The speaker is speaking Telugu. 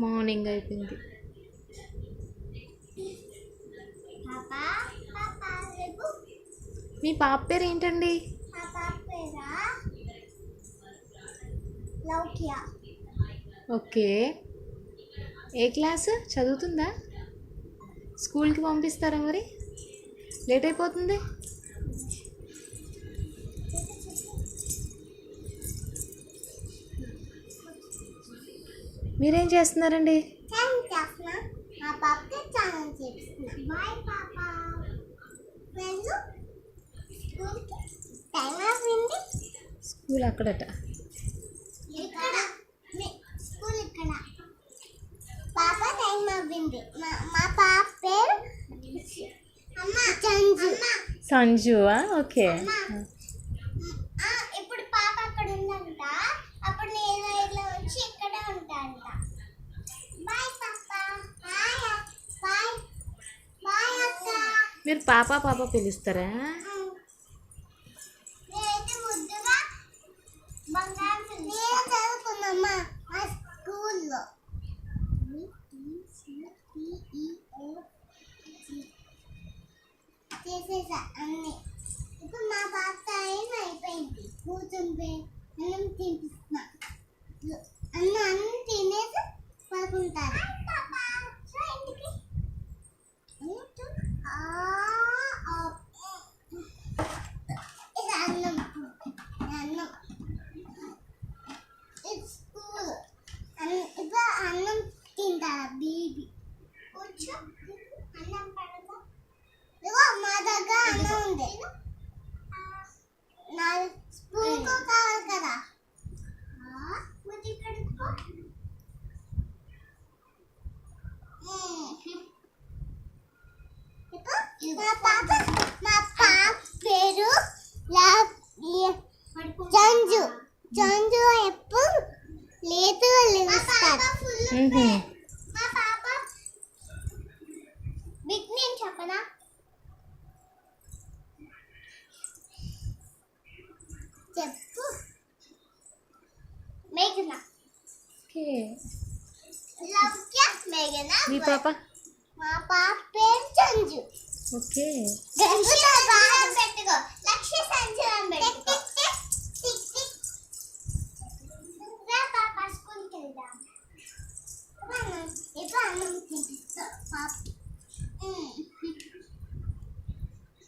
మార్నింగ్ అయిపోయింది. మీ పాప పేరు ఏంటండి? ఓకే. ఏ క్లాస్ చదువుతుందా? స్కూల్కి పంపిస్తారా మరి? లేట్ అయిపోతుంది. మీరేం చేస్తున్నారండి? స్కూల్ అక్కడట. సంజువా? ఓకే. ఇప్పుడు పాప అక్కడ ఉందంట, అప్పుడు నేను ఇట్లా వచ్చి ఇక్కడే ఉంటాంట. బాయ్ పాపా. బాయ్ బాయ్ అక్క. మీరు పాప పాప పిలుస్తారా? నేనైతే ముద్దుగా బంగారం నేను చదువుకున్నామ్మా మా స్కూల్లో. చేసేసా అన్నీ. ఇప్పుడు మా పాప టైం అయిపోయింది, కూర్చుంటే అన్నం తినిపిస్తున్నా. అన్నం తినేసి పడుకుంటారు. ఇది అన్నం అన్నం ఇది స్కూల్. ఇప్పుడు అన్నం తింటారా బేబీ? కూర్చో, అన్నం పడతా. ఇగో మా దగ్గర అన్నం ఉంది. నా స్పూన్ కావాలి కదా. మా పాప పేరు చంజు. చంజు ఎప్పుడు లేటుగా లేస్తారు. మా పాప బిగ్ నేమ్ చెప్పనా? చెప్పు. మేఘన. ఓకే. లవ్య మేఘన. మీ పాప? మా పాప పేరు చంజు. ఓకే. పెట్టుకో, లక్ష్య సంజు అని పెట్టుకో.